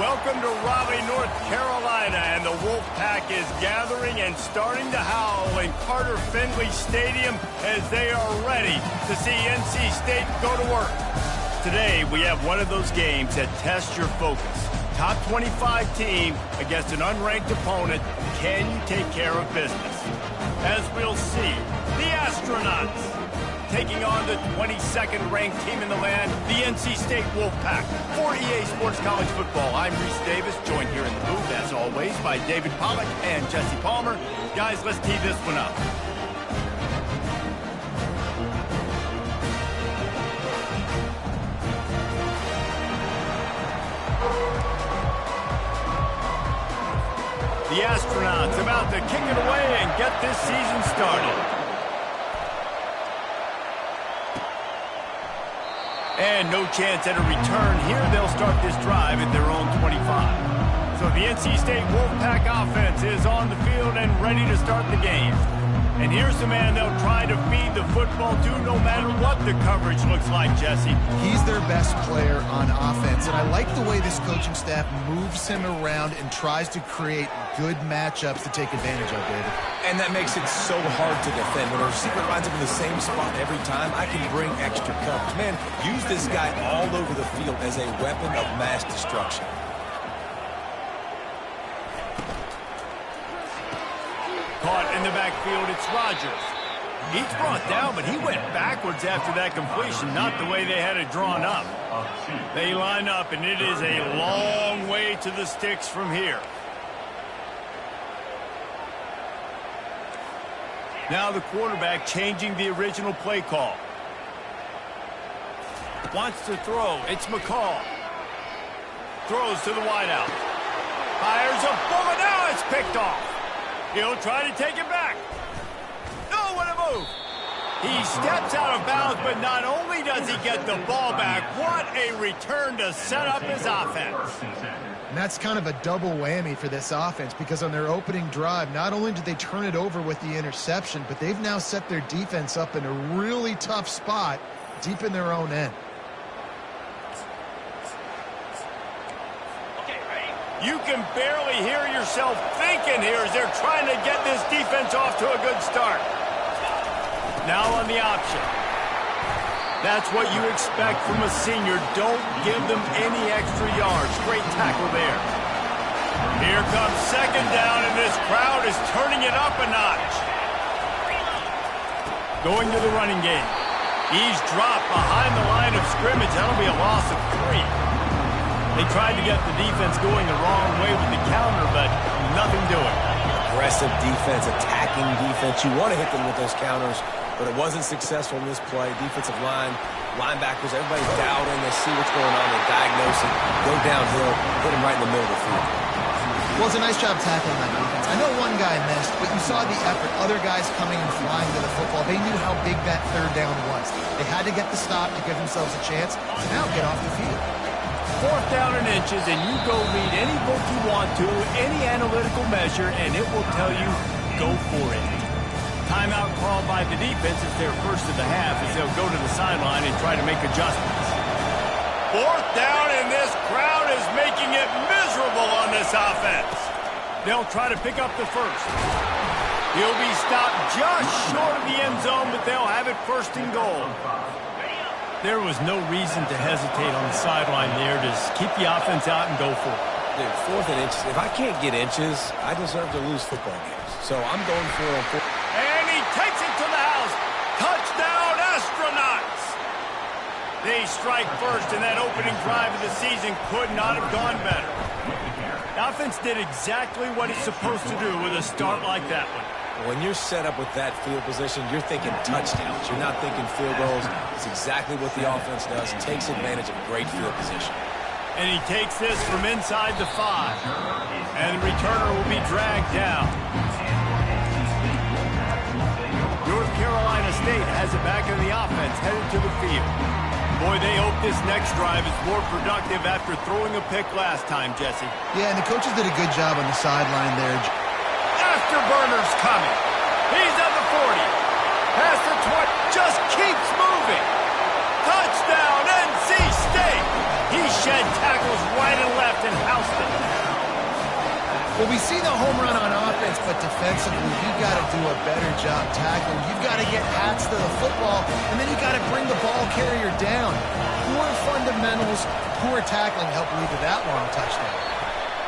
Welcome to Raleigh, North Carolina, and the Wolfpack is gathering and starting to howl in Carter Finley Stadium as they are ready to see NC State go to work. Today, we have one of those games that tests your focus. Top 25 team against an unranked opponent. Can you take care of business? As we'll see, the Astronauts taking on the 22nd ranked team in the land, the NC State Wolfpack. For EA Sports College Football, I'm Reese Davis, joined here in the booth, as always, by David Pollack and Jesse Palmer. Guys, let's tee this one up. The Astronauts about to kick it away and get this season started. And no chance at a return here. They'll start this drive at their own 25. So the NC State Wolfpack offense is on the field and ready to start the game. And here's the man they'll try to feed the football to no matter what the coverage looks like, Jesse. He's their best player on offense, and I like the way this coaching staff moves him around and tries to create good matchups to take advantage of, David. And that makes it so hard to defend. When a receiver lines up in the same spot every time, I can bring extra coverage. Man, use this guy all over the field as a weapon of mass destruction. Caught in the backfield, it's Rodgers. He's brought down, but he went backwards after that completion, not the way they had it drawn up. They line up, and it is a long way to the sticks from here. Now the quarterback changing the original play call. Wants to throw. It's McCall. Throws to the wideout. Fires a bullet. Now it's picked off. He'll try to take it back. No, what a move. He steps out of bounds, but not only does he get the ball back, what a return to set up his offense. And that's kind of a double whammy for this offense, because on their opening drive, not only did they turn it over with the interception, but they've now set their defense up in a really tough spot deep in their own end. You can barely hear yourself thinking here as they're trying to get this defense off to a good start. Now on the option. That's what you expect from a senior. Don't give them any extra yards. Great tackle there. Here comes second down, and this crowd is turning it up a notch. Going to the running game. He's dropped behind the line of scrimmage. That'll be a loss of 3. They tried to get the defense going the wrong way with the counter, but nothing doing. Aggressive defense, attacking defense. You want to hit them with those counters, but it wasn't successful in this play. Defensive line, linebackers, everybody's doubting. They see what's going on. They diagnose it, go downhill, hit him right in the middle of the field. Well, it's a nice job tackling that defense. I know one guy missed, but you saw the effort. Other guys coming and flying to the football. They knew how big that third down was. They had to get the stop to give themselves a chance to now get off the field. 4th down and inches, and you go read any book you want to, any analytical measure, and it will tell you, go for it. Timeout called by the defense is their first of the half as they'll go to the sideline and try to make adjustments. 4th down, and this crowd is making it miserable on this offense. They'll try to pick up the first. He'll be stopped just short of the end zone, but they'll have it 1st and goal. There was no reason to hesitate on the sideline there. Just keep the offense out and go for it. Dude, 4th and inches. If I can't get inches, I deserve to lose football games. So I'm going for it on 4th. And he takes it to the house. Touchdown, Astronauts! They strike first, and that opening drive of the season could not have gone better. The offense did exactly what it's supposed to do with a start like that one. When you're set up with that field position, you're thinking touchdowns. You're not thinking field goals. It's exactly what the offense does. It takes advantage of great field position. And he takes this from inside the 5. And the returner will be dragged down. North Carolina State has it back in the offense, headed to the field. Boy, they hope this next drive is more productive after throwing a pick last time, Jesse. Yeah, and the coaches did a good job on the sideline there. Afterburner's coming. He's at the 40. Past the 20. Just keeps moving. Touchdown, NC State. He shed tackles right and left and housed it. Well, we see the home run on offense, but defensively, you've got to do a better job tackling. You've got to get hats to the football, and then you've got to bring the ball carrier down. Poor fundamentals, poor tackling helped lead to that long touchdown.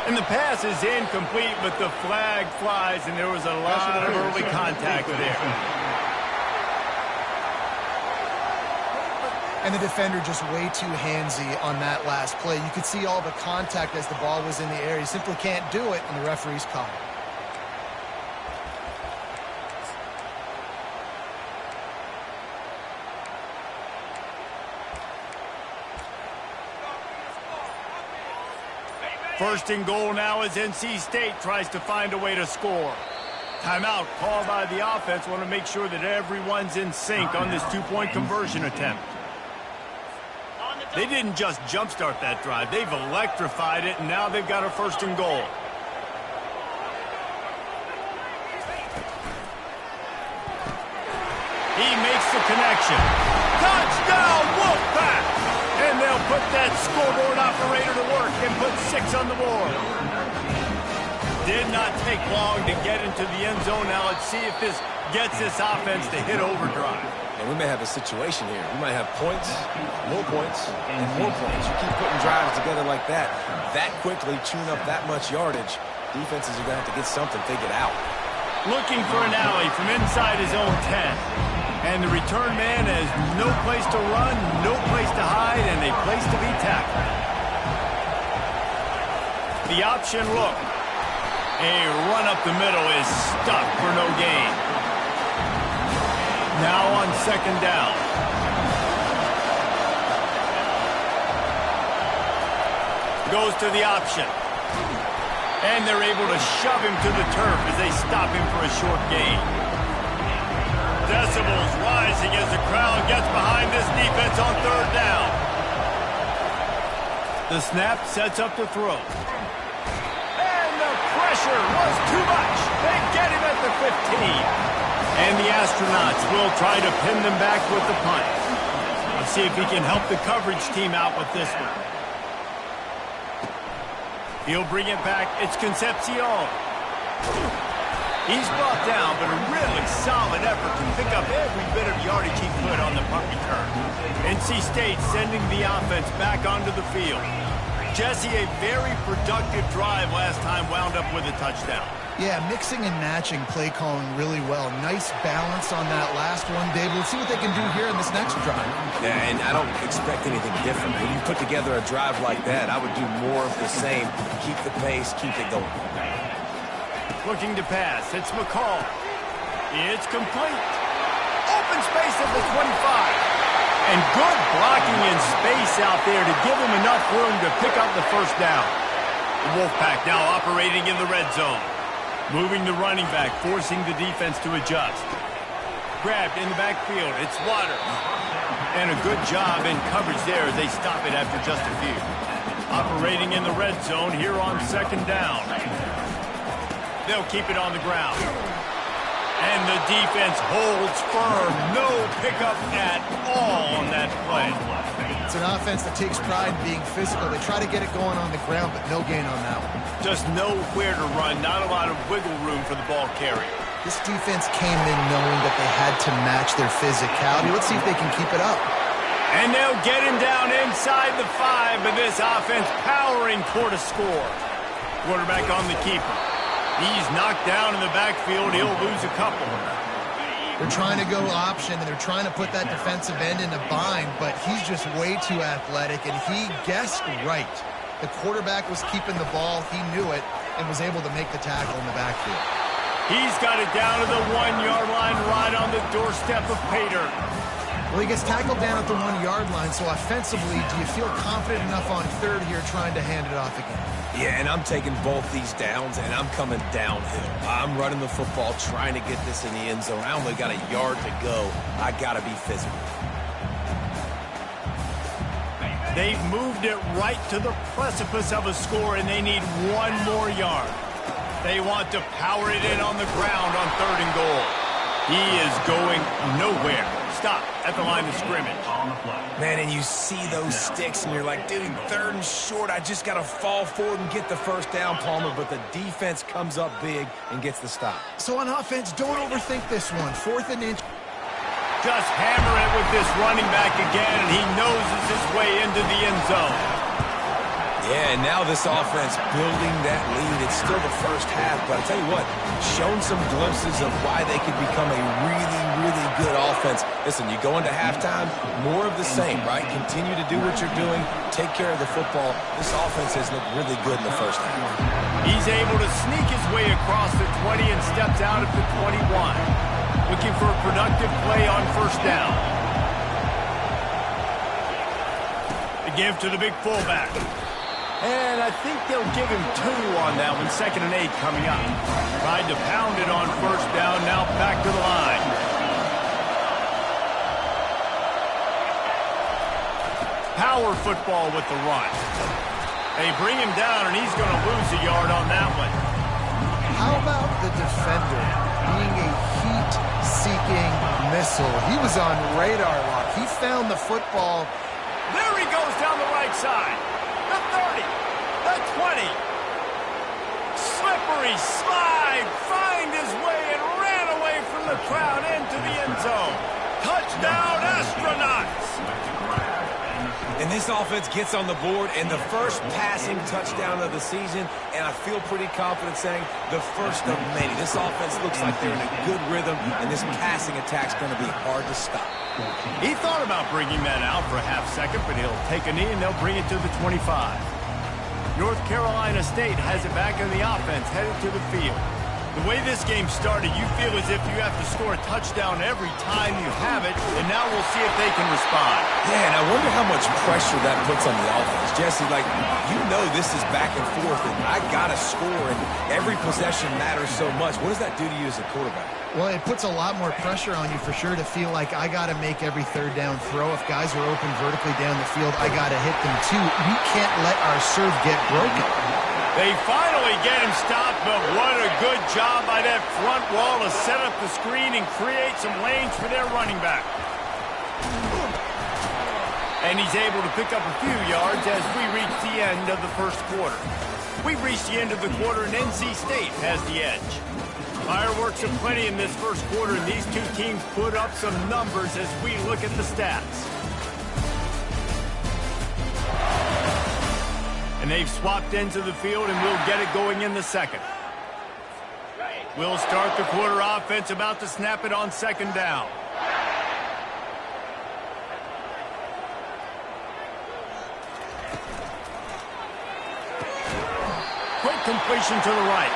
And the pass is incomplete, but the flag flies, and there was a lot of early contact there. And the defender just way too handsy on that last play. You could see all the contact as the ball was in the air. He simply can't do it, and the referee's caught it. First and goal now as NC State tries to find a way to score. Timeout called by the offense. Want to make sure that everyone's in sync on this two-point conversion attempt. They didn't just jumpstart that drive. They've electrified it, and now they've got a first and goal. He makes the connection. Touchdown, Wolfpack! And they'll put that scoreboard operator to work and put 6 on the board. Did not take long to get into the end zone. Now let's see if this gets this offense to hit overdrive. And we may have a situation here. We might have points, more points, and more points. You keep putting drives together like that quickly, chewing up that much yardage, defenses are going to have to get something figured out. Looking for an alley from inside his own 10. And the return man has no place to run, no place to hide, and a place to be tackled. The option look. A run up the middle is stuck for no gain. Now on second down. Goes to the option. And they're able to shove him to the turf as they stop him for a short gain. Decibels rising as the crowd gets behind this defense on third down. The snap sets up the throw. And the pressure was too much. They get him at the 15. And the astronauts will try to pin them back with the punt. Let's see if he can help the coverage team out with this one. He'll bring it back. It's Concepcion. He's brought down, but a really solid effort to pick up every bit of yardage he could on the punt return. NC State sending the offense back onto the field. Jesse, a very productive drive last time wound up with a touchdown. Yeah, mixing and matching play calling really well. Nice balance on that last one, David. Let's see what they can do here in this next drive. Yeah, and I don't expect anything different. When you put together a drive like that, I would do more of the same. Keep the pace, keep it going. Looking to pass. It's McCall. It's complete. Open space at the 25. And good blocking in space out there to give him enough room to pick up the first down. The Wolfpack now operating in the red zone. Moving the running back, forcing the defense to adjust. Grabbed in the backfield. It's Waters. And a good job in coverage there as they stop it after just a few. Operating in the red zone here on second down. They'll keep it on the ground. And the defense holds firm. No pickup at all on that play. It's an offense that takes pride in being physical. They try to get it going on the ground, but no gain on that one. Just nowhere to run. Not a lot of wiggle room for the ball carrier. This defense came in knowing that they had to match their physicality. Let's see if they can keep it up. And they'll get him down inside the 5, but this offense powering toward a score. Quarterback on the keeper. He's knocked down in the backfield. He'll lose a couple. They're trying to go option, and they're trying to put that defensive end in a bind, but he's just way too athletic, and he guessed right. The quarterback was keeping the ball. He knew it and was able to make the tackle in the backfield. He's got it down to the 1-yard line right on the doorstep of Pater. Well, he gets tackled down at the 1-yard line, so offensively, do you feel confident enough on third here trying to hand it off again? Yeah, and I'm taking both these downs, and I'm coming downhill. I'm running the football, trying to get this in the end zone. I only got a yard to go. I got to be physical. They've moved it right to the precipice of a score, and they need 1 more yard. They want to power it in on the ground on third and goal. He is going nowhere. stop at the line of scrimmage. Man, and you see those sticks, and you're like, dude, 3rd and short, I just got to fall forward and get the first down, Palmer, but the defense comes up big and gets the stop. So on offense, don't overthink this one. 4th and inch. Just hammer it with this running back again, and he noses his way into the end zone. Yeah, and now this offense building that lead. It's still the first half, but I'll tell you what, shown some glimpses of why they could become a really, really good offense. Listen, you go into halftime, more of the same, right? Continue to do what you're doing, take care of the football. This offense has looked really good in the first half. He's able to sneak his way across the 20 and steps out at the 21. Looking for a productive play on first down. The give to the big fullback. And I think they'll give him 2 on that one. 2nd and 8 coming up. Tried to pound it on first down. Now back to the line. Power football with the run. They bring him down, and he's going to lose a yard on that one. How about the defender being a heat-seeking missile? He was on radar lock. He found the football. There he goes down the right side. The 30, the 20. Slippery slide, find his way and ran away from the crowd into the end zone. Touchdown, Astronauts! And this offense gets on the board, and the first passing touchdown of the season, and I feel pretty confident saying the first of many. This offense looks like they're in a good rhythm, and this passing attack's going to be hard to stop. He thought about bringing that out for a half second, but he'll take a knee and they'll bring it to the 25. North Carolina State has it back in the offense, headed to the field. The way this game started, you feel as if you have to score a touchdown every time you have it, and now we'll see if they can respond. Yeah, and I wonder how much pressure that puts on the offense. Jesse, like, you know this is back and forth, and I got to score, and every possession matters so much. What does that do to you as a quarterback? Well, it puts a lot more pressure on you for sure to feel like I got to make every 3rd down throw. If guys are open vertically down the field, I got to hit them too. We can't let our serve get broken. They finally get him stopped, but what a good job by that front wall to set up the screen and create some lanes for their running back. And he's able to pick up a few yards as we reach the end of the first quarter. We've reached the end of the quarter, and NC State has the edge. Fireworks aplenty in this first quarter, and these two teams put up some numbers as we look at the stats. And they've swapped ends of the field, and we'll get it going in the second. We'll start the quarter offense, about to snap it on 2nd down. Quick completion to the right.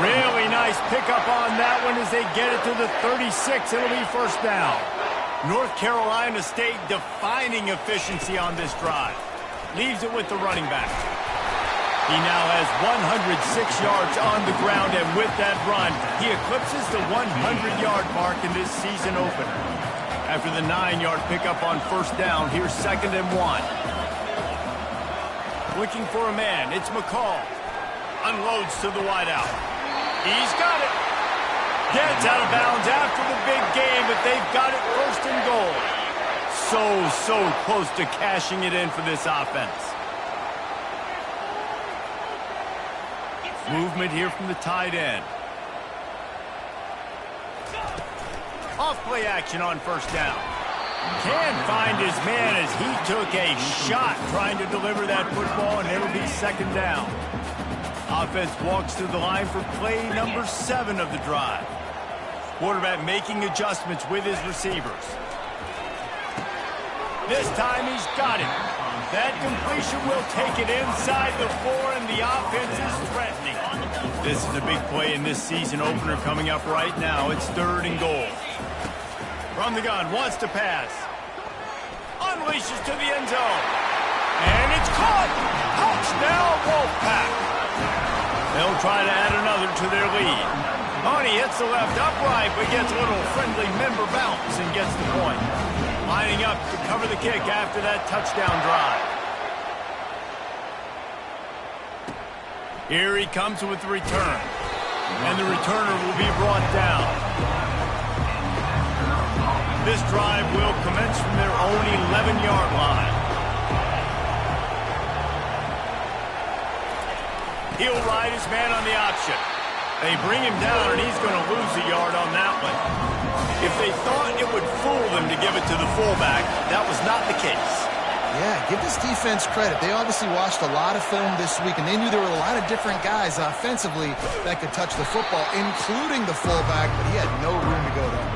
Really nice pickup on that one as they get it to the 36. It'll be first down. North Carolina State defining efficiency on this drive. Leaves it with the running back. He now has 106 yards on the ground, and with that run, he eclipses the 100-yard mark in this season opener. After the 9-yard pickup on first down, here's 2nd and 1. Looking for a man, it's McCall. Unloads to the wideout. He's got it. Gets out of bounds after the big game, but they've got it 1st and goal. So close to cashing it in for this offense. Movement here from the tight end. Off play action on first down. Can find his man as he took a shot trying to deliver that football, and it'll be 2nd down. Offense walks to the line for play number 7 of the drive. Quarterback making adjustments with his receivers. This time he's got it. That completion will take it inside the 4, and the offense is threatening. This is a big play in this season opener coming up right now. It's 3rd and goal. From the gun, wants to pass. Unleashes to the end zone. And it's caught. Touchdown, Wolfpack. They'll try to add another to their lead. Money hits the left upright, but gets a little friendly member bounce and gets the point. Lining up to cover the kick after that touchdown drive. Here he comes with the return. And the returner will be brought down. This drive will commence from their own 11-yard line. He'll ride his man on the option. They bring him down, and he's going to lose a yard on that one. If they thought it would fool them to give it to the fullback, that was not the case. Yeah, give this defense credit. They obviously watched a lot of film this week, and they knew there were a lot of different guys offensively that could touch the football, including the fullback, but he had no room to go there.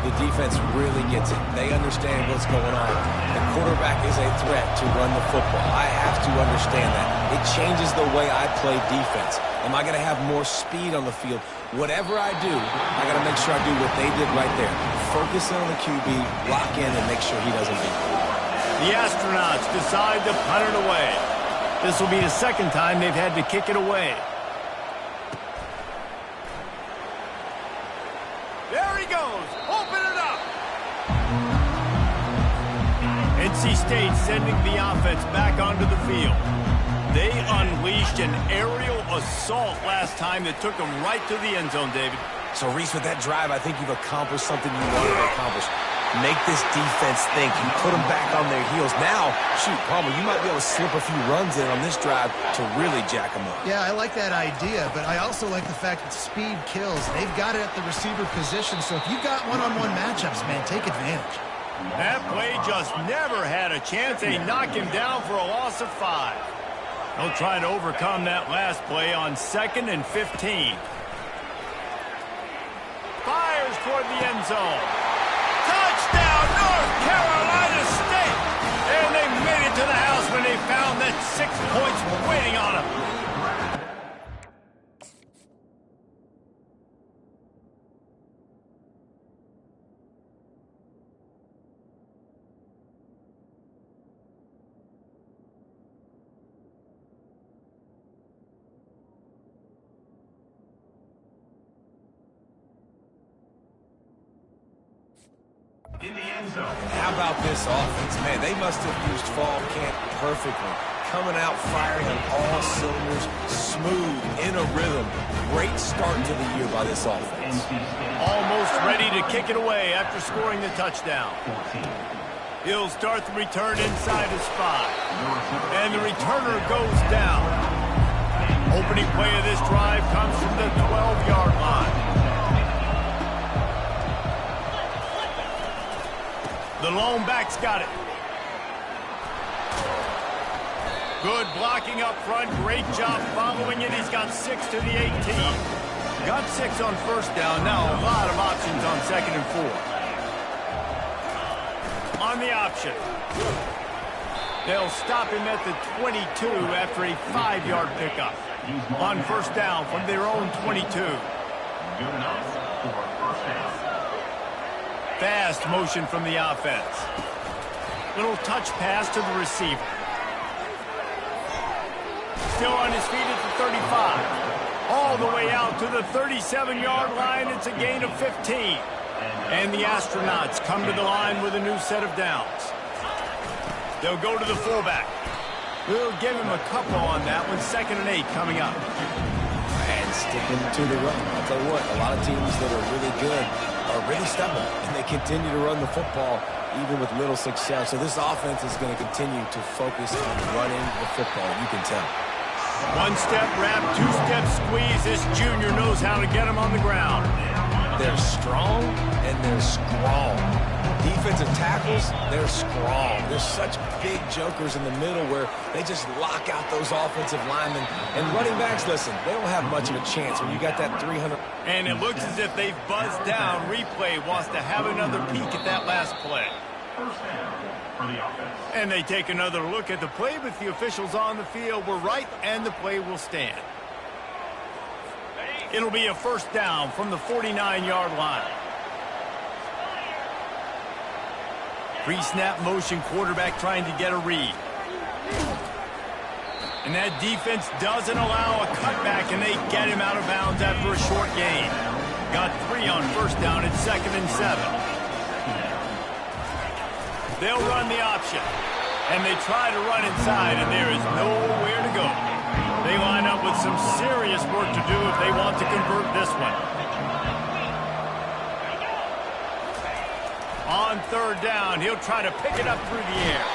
The defense really gets it. They understand what's going on. The quarterback is a threat to run the football. I have to understand that. It changes the way I play defense. Am I going to have more speed on the field? Whatever I do, I got to make sure I do what they did right there. Focus in on the QB, lock in, and make sure he doesn't beat me. The Astronauts decide to punt it away. This will be the second time they've had to kick it away. There he goes. Open it up. NC State sending the offense back onto the field. They unleashed an aerial assault last time that took them right to the end zone, David. So, Reese, with that drive, I think you've accomplished something you wanted to accomplish. Make this defense think. You put them back on their heels. Now, shoot, Palmer, you might be able to slip a few runs in on this drive to really jack them up. Yeah, I like that idea, but I also like the fact that speed kills. They've got it at the receiver position, so if you've got one-on-one matchups, man, take advantage. That play just never had a chance. They knock him down for a loss of 5. They'll try to overcome that last play on 2nd and 15. Fires toward the end zone. Touchdown, North Carolina State! And they made it to the house when they found that 6 points waiting on them. In the end zone. How about this offense? Man, they must have used fall camp perfectly. Coming out firing on all cylinders, smooth, in a rhythm. Great start to the year by this offense. Almost ready to kick it away after scoring the touchdown. He'll start the return inside his 5. And the returner goes down. Opening play of this drive comes from the 12-yard line. The lone back's got it. Good blocking up front. Great job following it. He's got 6 to the 18. Got 6 on first down. Now a lot of options on 2nd and 4. On the option. They'll stop him at the 22 after a 5-yard pickup. On first down from their own 22. Good enough for first down. Fast motion from the offense. Little touch pass to the receiver. Still on his feet at the 35. All the way out to the 37-yard line. It's a gain of 15. And the Astronauts come to the line with a new set of downs. They'll go to the fullback. We'll give him a couple on that one. 2nd and 8 coming up. And sticking to the run. I'll tell you what, a lot of teams that are really good are really stubborn, and they continue to run the football even with little success. So this offense is going to continue to focus on running the football. You can tell. 1-step wrap, 2-step squeeze. This junior knows how to get him on the ground. They're strong, and they're strong. Defensive tackles, they're strong. There's such big jokers in the middle where they just lock out those offensive linemen. And running backs, listen, they don't have much of a chance when you got that 300. And it looks as if they've buzzed down. Replay wants to have another peek at that last play. First down for the offense. And they take another look at the play, but the officials on the field were right, and the play will stand. It'll be a first down from the 49-yard line. Pre-snap motion, quarterback trying to get a read. And that defense doesn't allow a cutback, and they get him out of bounds after a short gain. Got 3 on first down at 2nd and 7. They'll run the option. And they try to run inside, and there is nowhere to go. They line up with some serious work to do if they want to convert this one. On third down, he'll try to pick it up through the air.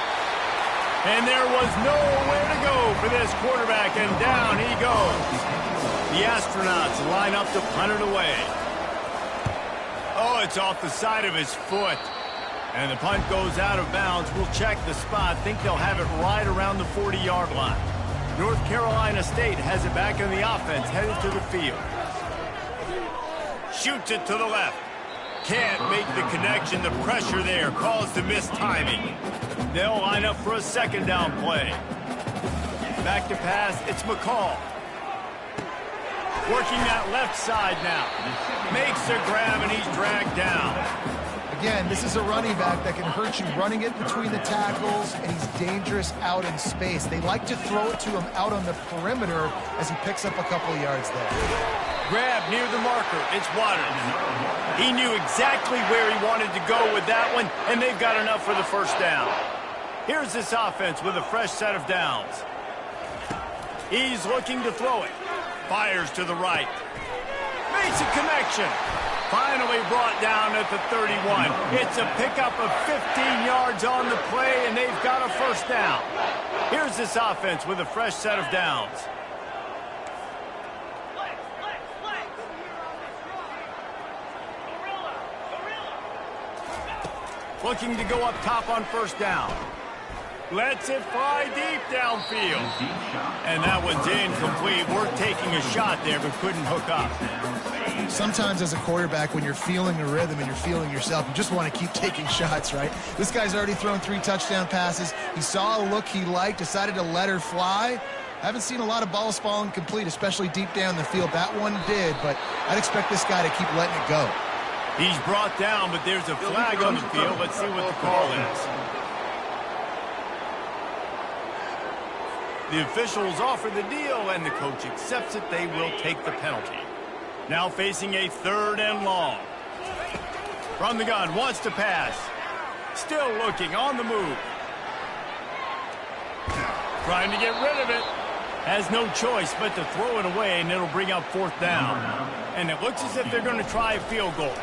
And there was nowhere to go for this quarterback, and down he goes. The astronauts line up to punt it away. Oh, it's off the side of his foot. And the punt goes out of bounds. We'll check the spot. Think they'll have it right around the 40-yard line. North Carolina State has it back in the offense, headed to the field. Shoots it to the left. Can't make the connection. The pressure there caused the missed timing. They'll line up for a second down play. Back to pass, it's McCall. Working that left side now. Makes a grab, and he's dragged down. Again, this is a running back that can hurt you running it between the tackles, and he's dangerous out in space. They like to throw it to him out on the perimeter as he picks up a couple of yards there. Grab near the marker. It's Waters. He knew exactly where he wanted to go with that one, and they've got enough for the first down. Here's this offense with a fresh set of downs. He's looking to throw it. Fires to the right. Makes a connection. Finally brought down at the 31. It's a pickup of 15 yards on the play, and they've got a first down. Here's this offense with a fresh set of downs. Looking to go up top on first down. Lets it fly deep downfield. And that one's incomplete. We're taking a shot there, but couldn't hook up. Sometimes as a quarterback, when you're feeling a rhythm and you're feeling yourself, you just want to keep taking shots, right? This guy's already thrown 3 touchdown passes. He saw a look he liked, decided to let her fly. I haven't seen a lot of balls falling complete, especially deep down the field. That one did, but I'd expect this guy to keep letting it go. He's brought down, but there's a flag on the field. Let's see what the call is. The officials offer the deal, and the coach accepts it. They will take the penalty. Now facing a third and long. From the gun, wants to pass. Still looking, on the move. Trying to get rid of it. Has no choice but to throw it away, and it'll bring up fourth down. And it looks as if they're going to try a field goal.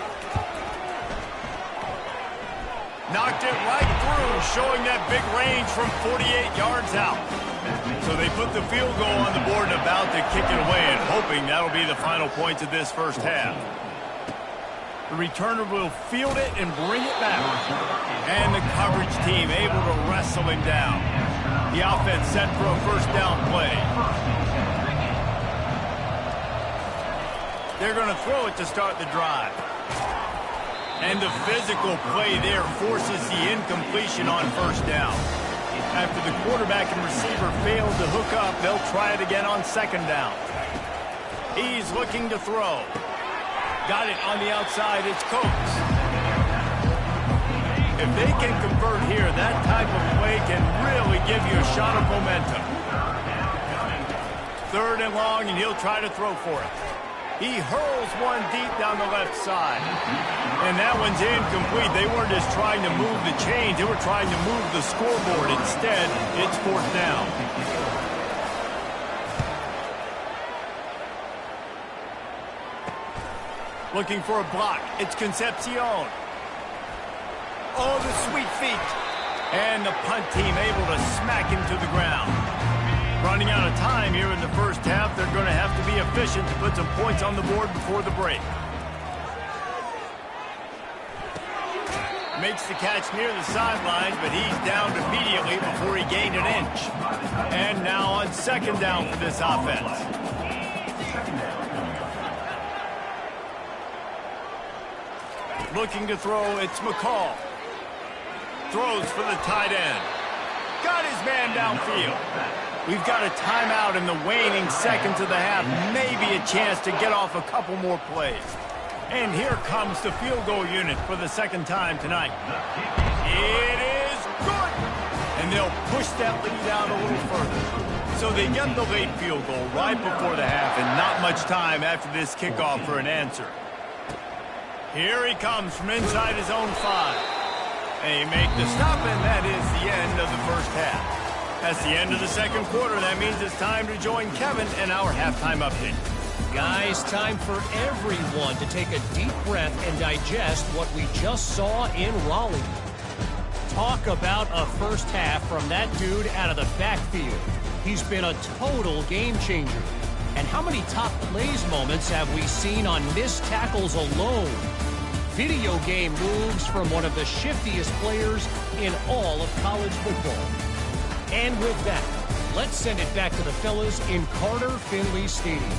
Knocked it right through, showing that big range from 48 yards out. So they put the field goal on the board and about to kick it away, and hoping that'll be the final points of this first half. The returner will field it and bring it back. And the coverage team able to wrestle him down. The offense set for a first down play. They're going to throw it to start the drive. And the physical play there forces the incompletion on first down. After the quarterback and receiver failed to hook up, they'll try it again on second down. He's looking to throw. Got it on the outside, it's Coates. If they can convert here, that type of play can really give you a shot of momentum. Third and long, and he'll try to throw for it. He hurls one deep down the left side. And that one's incomplete. They weren't just trying to move the chains. They were trying to move the scoreboard. Instead, it's fourth down. Looking for a block. It's Concepcion. Oh, the sweet feet. And the punt team able to smack him to the ground. Running out of time here in the first half. They're going to have to be efficient to put some points on the board before the break. Makes the catch near the sidelines, but he's downed immediately before he gained an inch. And now on second down for this offense. Looking to throw, it's McCall. Throws for the tight end. Got his man downfield. We've got a timeout in the waning seconds of the half. Maybe a chance to get off a couple more plays. And here comes the field goal unit for the second time tonight. It is good! And they'll push that lead out a little further. So they get the late field goal right before the half, and not much time after this kickoff for an answer. Here he comes from inside his own 5. They make the stop, and that is the end of the first half. That's the end of the second quarter. That means it's time to join Kevin in our halftime update. Guys, time for everyone to take a deep breath and digest what we just saw in Raleigh. Talk about a first half from that dude out of the backfield. He's been a total game changer. And how many top plays moments have we seen on missed tackles alone? Video game moves from one of the shiftiest players in all of college football. And with that, let's send it back to the fellas in Carter Finley Stadium.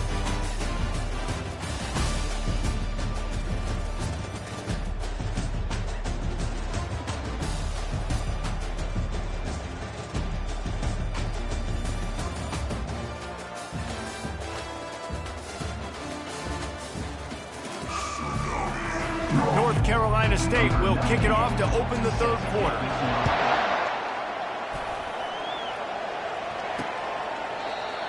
North Carolina State will kick it off to open the third quarter.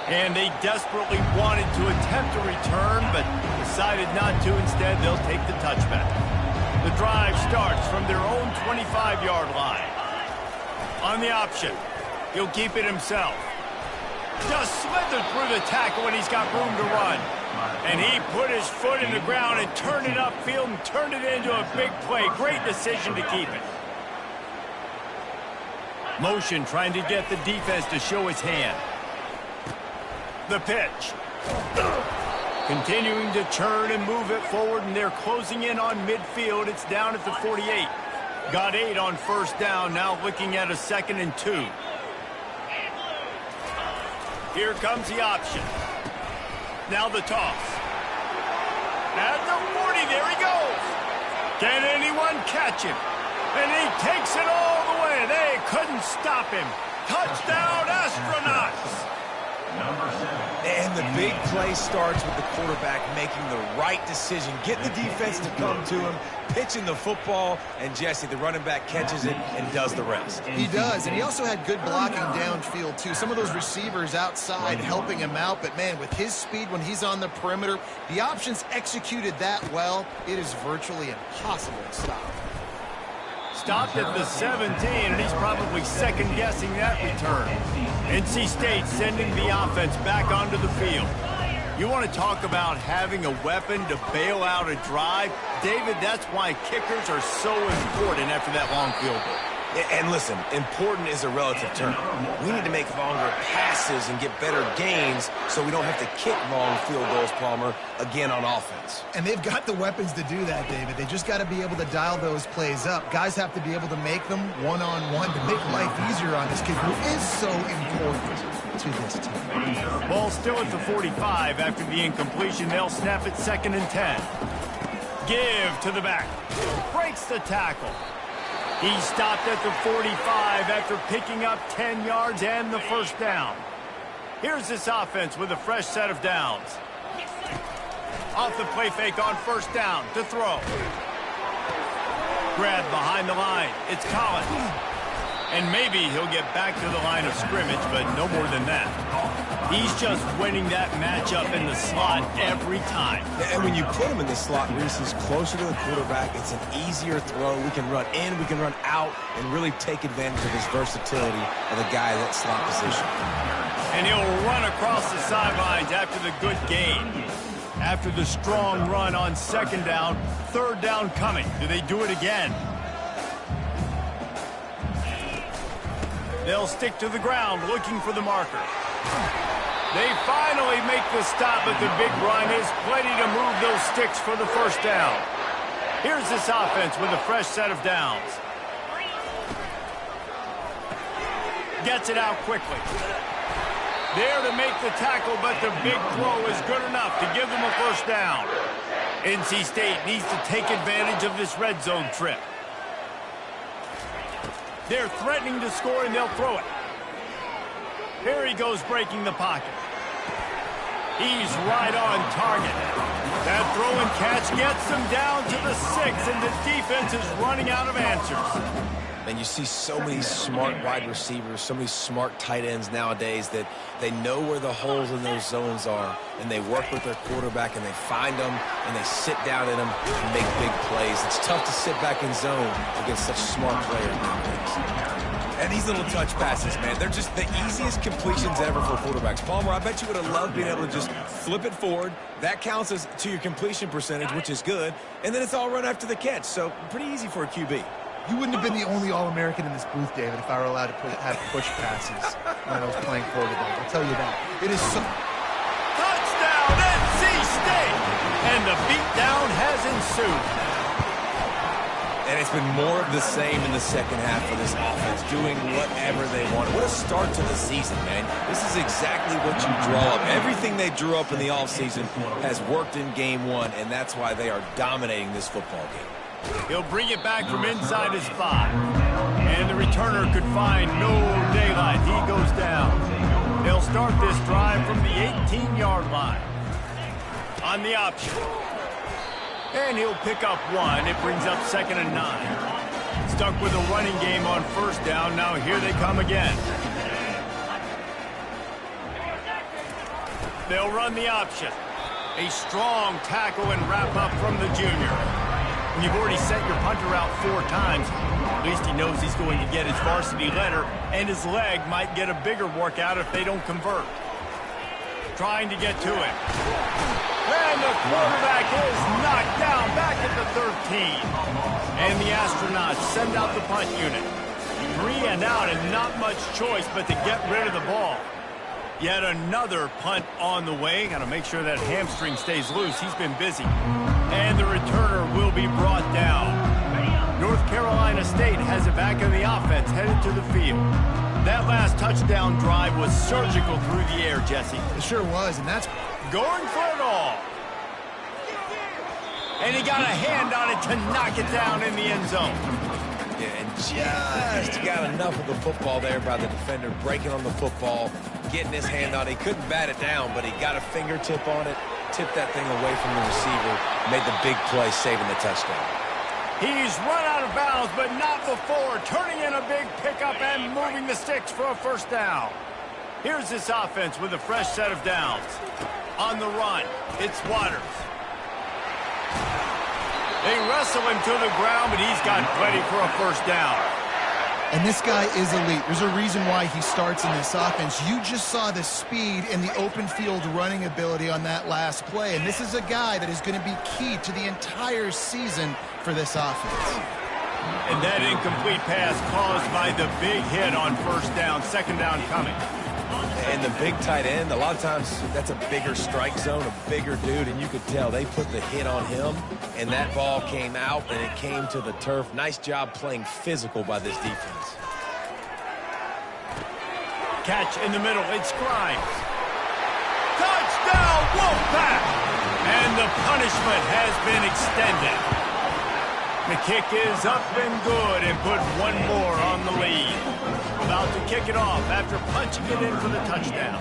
And they desperately wanted to attempt a return, but decided not to. Instead, they'll take the touchback. The drive starts from their own 25-yard line. On the option, he'll keep it himself. Just slithered through the tackle when he's got room to run. And he put his foot in the ground and turned it upfield and turned it into a big play. Great decision to keep it. Motion trying to get the defense to show his hand. The pitch. Continuing to turn and move it forward, and they're closing in on midfield. It's down at the 48. Got 8 on first down, now looking at a 2nd and 2. Here comes the option. Now the toss. At the 40, there he goes. Can anyone catch him? And he takes it all the way. They couldn't stop him. Touchdown, Astronauts. And the big play starts with the quarterback making the right decision, getting the defense to come to him, pitching the football, and Jesse, the running back, catches it and does the rest. He does, and he also had good blocking downfield, too. Some of those receivers outside helping him out, but, man, with his speed when he's on the perimeter, the options executed that well, it is virtually impossible to stop. Stopped at the 17, and he's probably second-guessing that return. NC State sending the offense back onto the field. You want to talk about having a weapon to bail out a drive? David, that's why kickers are so important after that long field goal. And listen, important is a relative term. We need to make longer passes and get better gains so we don't have to kick long field goals, Palmer, again on offense. And they've got the weapons to do that, David. They just got to be able to dial those plays up. Guys have to be able to make them one-on-one to make life easier on this kid who is so important to this team. Ball still at the 45 after the incompletion. They'll snap it 2nd and 10. Give to the back. Breaks the tackle. He stopped at the 45 after picking up 10 yards and the first down. Here's this offense with a fresh set of downs. Off the play fake on first down to throw. Grab behind the line. It's Collins. And maybe he'll get back to the line of scrimmage, but no more than that. He's just winning that matchup in the slot every time. And when you put him in the slot, Reese, he's closer to the quarterback. It's an easier throw. We can run in, we can run out, and really take advantage of his versatility of the guy in that slot position. And he'll run across the sidelines after the good gain. After the strong run on 2nd down, 3rd down coming. Do they do it again? They'll stick to the ground looking for the marker. They finally make the stop, but the big run is plenty to move those sticks for the first down. Here's this offense with a fresh set of downs. Gets it out quickly. There to make the tackle, but the big throw is good enough to give them a first down. NC State needs to take advantage of this red zone trip. They're threatening to score, and they'll throw it. Here he goes breaking the pocket. He's right on target. That throw and catch gets them down to the 6, and the defense is running out of answers. And you see so many smart wide receivers, so many smart tight ends nowadays that they know where the holes in those zones are, and they work with their quarterback, and they find them, and they sit down in them and make big plays. It's tough to sit back in zone against such smart players nowadays. And these little touch passes, man, they're just the easiest completions ever for quarterbacks. Palmer, I bet you would have loved being able to just flip it forward. That counts as to your completion percentage, which is good. And then it's all run after the catch. So pretty easy for a QB. You wouldn't have been the only All-American in this booth, David, if I were allowed to have push passes when I was playing quarterback. I'll tell you that. It is so... Touchdown, NC State! And the beatdown has ensued. And it's been more of the same in the second half for this offense, doing whatever they want. What a start to the season, man. This is exactly what you draw up. Everything they drew up in the offseason has worked in game one, and that's why they are dominating this football game. He'll bring it back from inside his 5. And the returner could find no daylight. He goes down. They'll start this drive from the 18-yard line. On the option. And he'll pick up 1. It brings up 2nd and 9. Stuck with a running game on first down. Now here they come again. They'll run the option. A strong tackle and wrap up from the junior. When you've already sent your punter out 4 times, at least he knows he's going to get his varsity letter, and his leg might get a bigger workout if they don't convert. Trying to get to him. And the quarterback is knocked down back at the 13. And the Astronauts send out the punt unit. 3 and out and not much choice but to get rid of the ball. Yet another punt on the way. Got to make sure that hamstring stays loose. He's been busy. And the returner will be brought down. North Carolina State has it back in the offense, headed to the field. That last touchdown drive was surgical through the air, Jesse. It sure was, and that's... Going for it all. And he got a hand on it to knock it down in the end zone. Yeah, and just got enough of the football there by the defender, breaking on the football, getting his hand on it. He couldn't bat it down, but he got a fingertip on it, tipped that thing away from the receiver, made the big play, saving the touchdown. He's run out of bounds, but not before, turning in a big pickup and moving the sticks for a first down. Here's this offense with a fresh set of downs. On the run, it's Waters. They wrestle him to the ground, but he's got plenty for a first down. And this guy is elite. There's a reason why he starts in this offense. You just saw the speed and the open field running ability on that last play. And this is a guy that is going to be key to the entire season for this offense. And that incomplete pass caused by the big hit on first down, 2nd down coming. And the big tight end, a lot of times that's a bigger strike zone, a bigger dude, and you could tell they put the hit on him, and that ball came out, and it came to the turf. Nice job playing physical by this defense. Catch in the middle, it's Grimes. Touchdown, Wolfpack! And the punishment has been extended. The kick is up and good and put 1 more on the lead. About to kick it off after punching it in for the touchdown.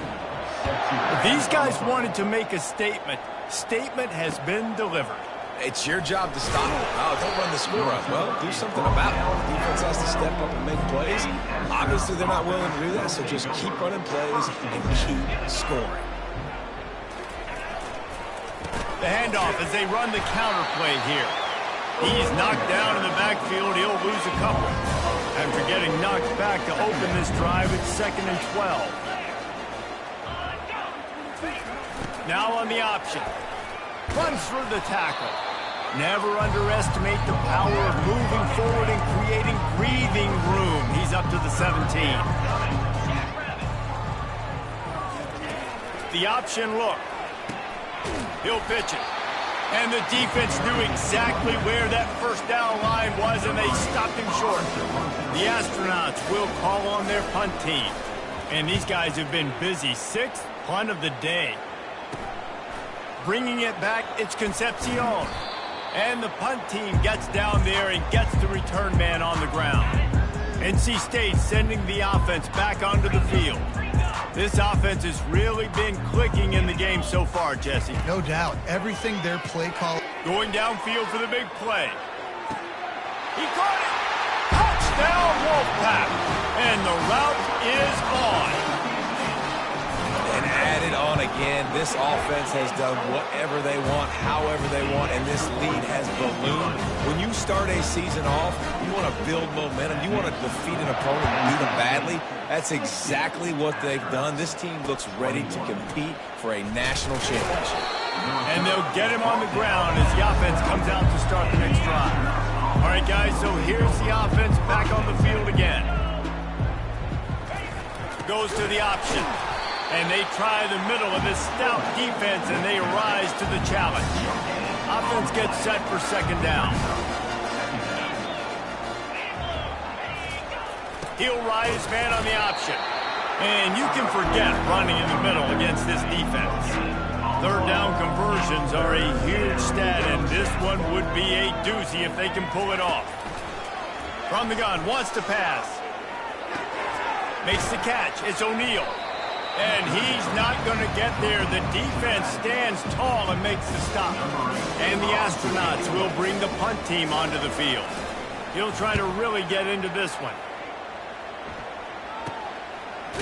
These guys wanted to make a statement. Statement has been delivered. It's your job to stop it. Oh, don't run the score up. Well, do something about it. The defense has to step up and make plays. Obviously, they're not willing to do that, so just keep running plays and keep scoring. The handoff as they run the counter play here. He's knocked down in the backfield. He'll lose a couple. After getting knocked back to open this drive, it's 2nd and 12. Now on the option. Runs through the tackle. Never underestimate the power of moving forward and creating breathing room. He's up to the 17. The option look. He'll pitch it. And the defense knew exactly where that first down line was, and they stopped him short. The Astronauts will call on their punt team. And these guys have been busy. 6th punt of the day. Bringing it back, it's Concepcion. And the punt team gets down there and gets the return man on the ground. NC State sending the offense back onto the field. This offense has really been clicking in the game so far, Jesse. No doubt. Everything their play call... Going downfield for the big play. He caught it! Touchdown, Wolfpack! And the route is on. And added on again. This offense has done whatever they want, however they want, and this lead has ballooned. When you start a season off, you want to build momentum. You want to defeat an opponent and beat them badly. That's exactly what they've done. This team looks ready to compete for a national championship. And they'll get him on the ground as the offense comes out to start the next drive. All right, guys, so here's the offense back on the field again. Goes to the option. And they try the middle of this stout defense, and they rise to the challenge. Offense gets set for second down. He'll rise man on the option. And you can forget running in the middle against this defense. Third down conversions are a huge stat, and this one would be a doozy if they can pull it off. From the gun, wants to pass. Makes the catch. It's O'Neal. And he's not going to get there. The defense stands tall and makes the stop. And the Astronauts will bring the punt team onto the field. He'll try to really get into this one.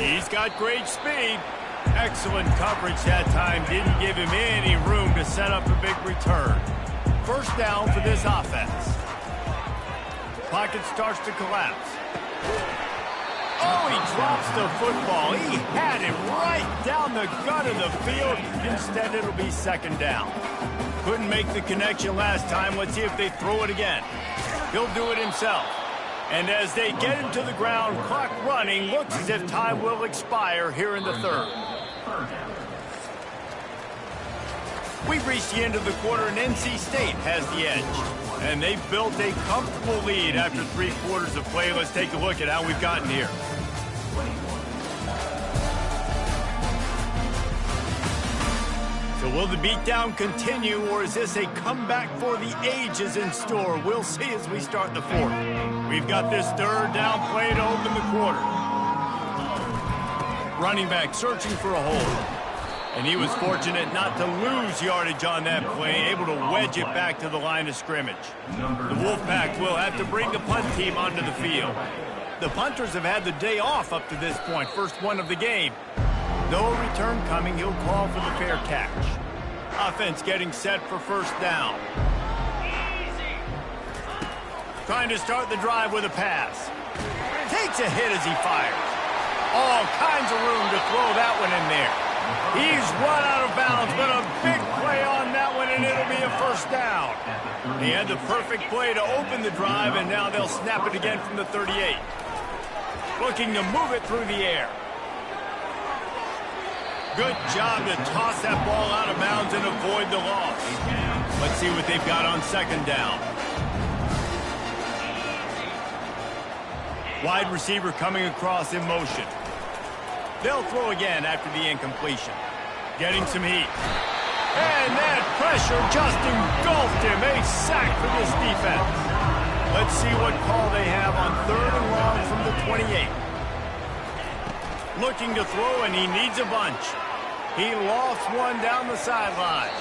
He's got great speed. Excellent coverage that time. Didn't give him any room to set up a big return. First down for this offense. Pocket starts to collapse. Oh, he drops the football. He had it right down the gut of the field. Instead, it'll be second down. Couldn't make the connection last time. Let's see if they throw it again. He'll do it himself. And as they get him to the ground, clock running, looks as if time will expire here in the third. We've reached the end of the quarter, and NC State has the edge. And they've built a comfortable lead after 3 quarters of play. Let's take a look at how we've gotten here. So will the beatdown continue, or is this a comeback for the ages in store? We'll see as we start the fourth. We've got this third down play to open the quarter. Running back searching for a hole. And he was fortunate not to lose yardage on that play, able to wedge it back to the line of scrimmage. The Wolfpack will have to bring the punt team onto the field. The punters have had the day off up to this point, first one of the game. No return coming, he'll call for the fair catch. Offense getting set for first down. Trying to start the drive with a pass. Takes a hit as he fires. All kinds of room to throw that one in there. He's run out of bounds, but a big play on that one, and it'll be a first down. He had the perfect play to open the drive, and now they'll snap it again from the 38. Looking to move it through the air. Good job to toss that ball out of bounds and avoid the loss. Let's see what they've got on second down. Wide receiver coming across in motion. They'll throw again after the incompletion. Getting some heat. And that pressure just engulfed him. A sack for this defense. Let's see what call they have on third and long from the 28. Looking to throw, and he needs a bunch. He lost one down the sideline.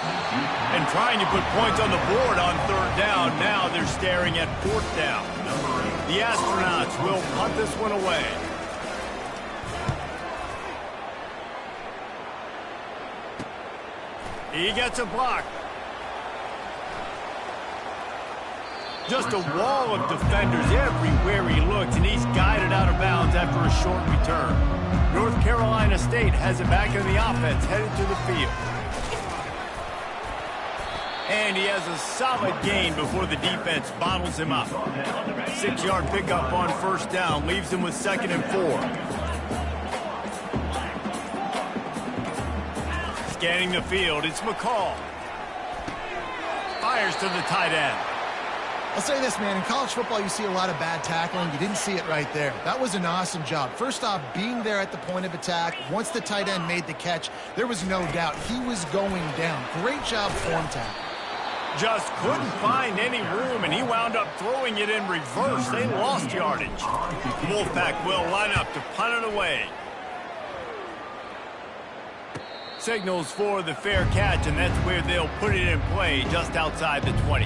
And trying to put points on the board on third down. Now they're staring at fourth down. The Astronauts will punt this one away. He gets a block. Just a wall of defenders everywhere he looks, and he's guided out of bounds after a short return. North Carolina State has it back in the offense, headed to the field. And he has a solid gain before the defense bottles him up. 6-yard pickup on first down, leaves him with 2nd and 4. Scanning the field, it's McCall. Fires to the tight end. I'll say this, man. In college football, you see a lot of bad tackling. You didn't see it right there. That was an awesome job. First off, being there at the point of attack. Once the tight end made the catch, there was no doubt he was going down. Great job form tackle. Just couldn't find any room, and he wound up throwing it in reverse. They lost yardage. Wolfpack will line up to punt it away. Signals for the fair catch, and that's where they'll put it in play, just outside the 20.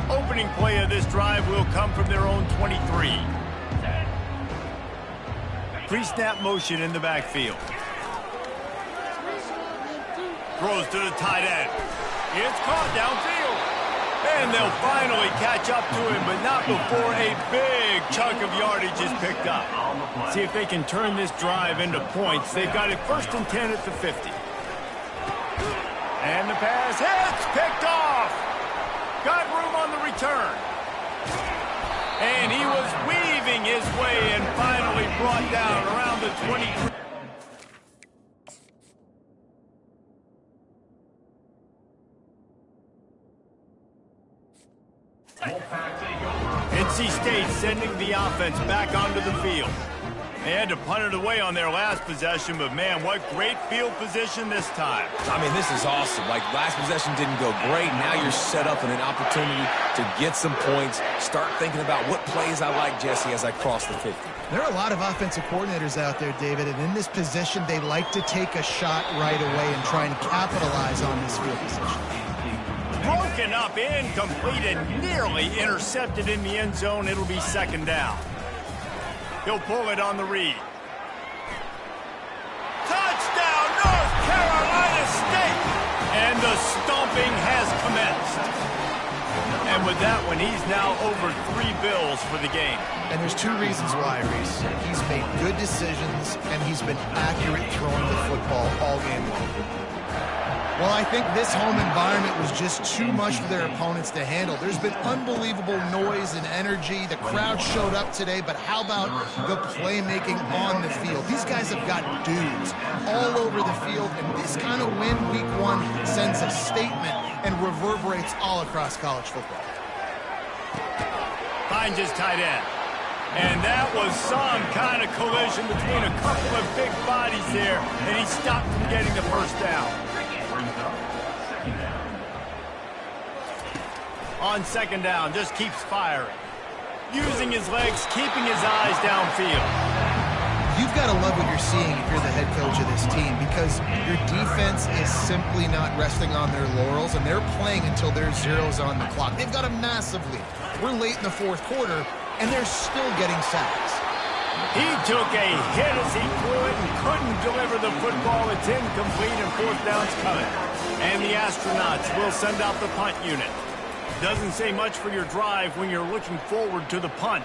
Opening play of this drive will come from their own 23. Pre-snap motion in the backfield. Throws to the tight end. It's caught downfield. And they'll finally catch up to him, but not before a big chunk of yardage is picked up. See if they can turn this drive into points. They've got it 1st and 10 at the 50. And the pass hits, picked off. Got room on the return. And he was weaving his way and finally brought down around the 23. NC State sending the offense back onto the field. They had to punt it away on their last possession, but man, what great field position this time. I mean, this is awesome. Like, last possession didn't go great. Now you're set up in an opportunity to get some points. Start thinking about what plays I like, Jesse, as I cross the 50. There are a lot of offensive coordinators out there, David, and in this position, they like to take a shot right away and try and capitalize on this field position. Broken up, incomplete, and nearly intercepted in the end zone. It'll be 2nd down. He'll pull it on the read. Touchdown, North Carolina State! And the stomping has commenced. And with that one, he's now over 3 bills for the game. And there's 2 reasons why, Reese. He's made good decisions, and he's been accurate throwing the football all game long. Well, I think this home environment was just too much for their opponents to handle. There's been unbelievable noise and energy. The crowd showed up today, but how about the playmaking on the field? These guys have got dudes all over the field, and this kind of win week 1 sends a statement and reverberates all across college football. Finds his tight end. And that was some kind of collision between a couple of big bodies there, and he stopped from getting the 1st down. On 2nd down, just keeps firing. Using his legs, keeping his eyes downfield. You've got to love what you're seeing if you're the head coach of this team, because your defense is simply not resting on their laurels, and they're playing until there's zeros on the clock. They've got a massive lead. We're late in the 4th quarter, and they're still getting sacks. He took a hit as he threw it and couldn't deliver the football. It's incomplete, and 4th down's coming. And the Astronauts will send out the punt unit. Doesn't say much for your drive when you're looking forward to the punt.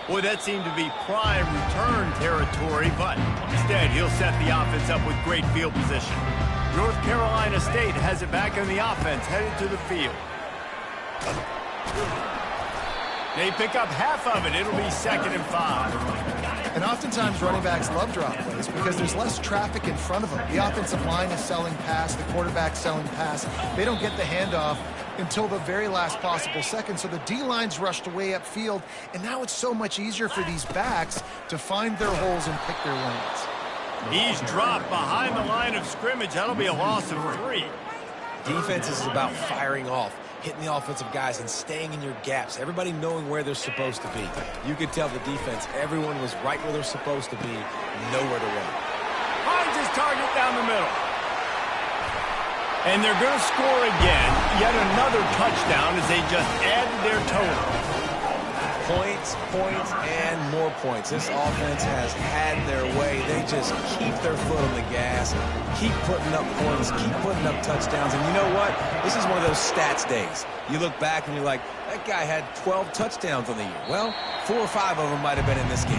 Boy, that seemed to be prime return territory, but instead he'll set the offense up with great field position. North Carolina State has it back in the offense, headed to the field. They pick up half of it. It'll be 2nd and 5. And oftentimes running backs love drop plays because there's less traffic in front of them. The offensive line is selling pass, the quarterback's selling pass. They don't get the handoff until the very last possible second, so the D-line's rushed away upfield, and now it's so much easier for these backs to find their holes and pick their lanes. He's dropped behind the line of scrimmage. That'll be a loss of 3. Defense is about firing off, hitting the offensive guys and staying in your gaps, everybody knowing where they're supposed to be. You could tell the defense, everyone was right where they're supposed to be, nowhere to run. Finds his target down the middle. And they're going to score again. Yet another touchdown as they just added their total. Points, points, and more points. This offense has had their way. They just keep their foot on the gas, keep putting up points, keep putting up touchdowns. And you know what? This is one of those stats days. You look back and you're like, that guy had 12 touchdowns on the year. Well, 4 or 5 of them might have been in this game.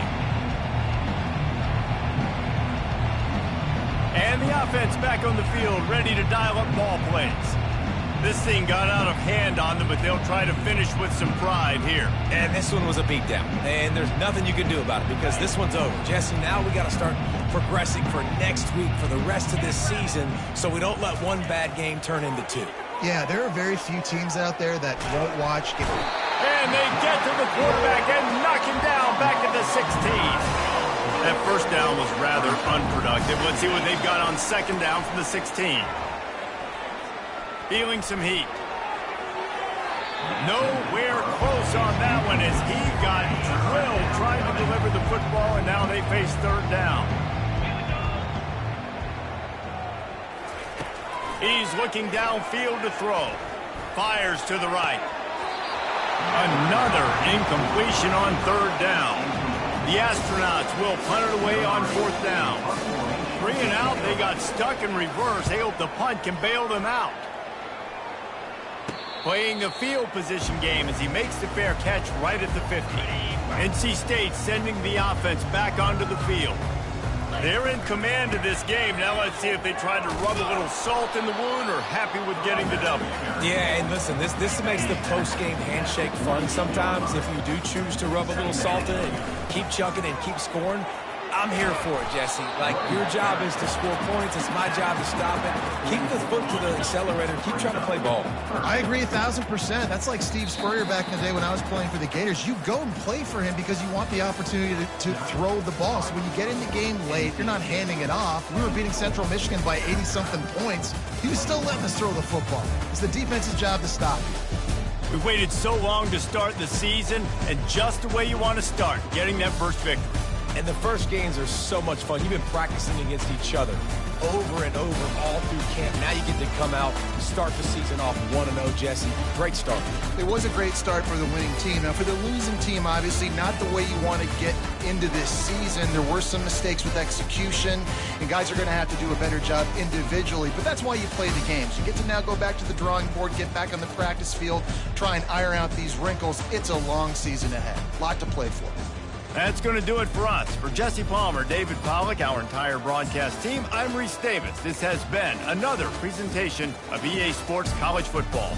And the offense back on the field, ready to dial up ball plays. This thing got out of hand on them, but they'll try to finish with some pride here. And this one was a beatdown. And there's nothing you can do about it because this one's over. Jesse, now we got to start progressing for next week, for the rest of this season, so we don't let one bad game turn into 2. Yeah, there are very few teams out there that won't watch. And they get to the quarterback and knock him down back at the 16. That 1st down was rather unproductive. Let's see what they've got on 2nd down from the 16. Feeling some heat. Nowhere close on that one as he got drilled trying to deliver the football, and now they face 3rd down. He's looking downfield to throw. Fires to the right. Another incompletion on 3rd down. The Astronauts will punt it away on 4th down. 3 and out. They got stuck in reverse. They hope the punt can bail them out. Playing a field position game as he makes the fair catch right at the 50. NC State sending the offense back onto the field. They're in command of this game. Now let's see if they try to rub a little salt in the wound or happy with getting the W. Yeah, and listen, this makes the post-game handshake fun sometimes. If you do choose to rub a little salt in it and keep chucking and keep scoring, I'm here for it, Jesse. Like, your job is to score points. It's my job to stop it. Keep the foot to the accelerator. Keep trying to play ball. I agree 1,000%. That's like Steve Spurrier back in the day when I was playing for the Gators. You go and play for him because you want the opportunity to throw the ball. So when you get in the game late, you're not handing it off. We were beating Central Michigan by 80-something points. He was still letting us throw the football. It's the defense's job to stop you. We waited so long to start the season, and just the way you want to start, getting that first victory. And the first games are so much fun. You've been practicing against each other over and over all through camp. Now you get to come out, start the season off 1-0, Jesse. Great start. It was a great start for the winning team. Now, for the losing team, obviously not the way you want to get into this season. There were some mistakes with execution, and guys are going to have to do a better job individually. But that's why you play the games. You get to now go back to the drawing board, get back on the practice field, try and iron out these wrinkles. It's a long season ahead. A lot to play for. That's going to do it for us. For Jesse Palmer, David Pollack, our entire broadcast team, I'm Reese Davis. This has been another presentation of EA Sports College Football.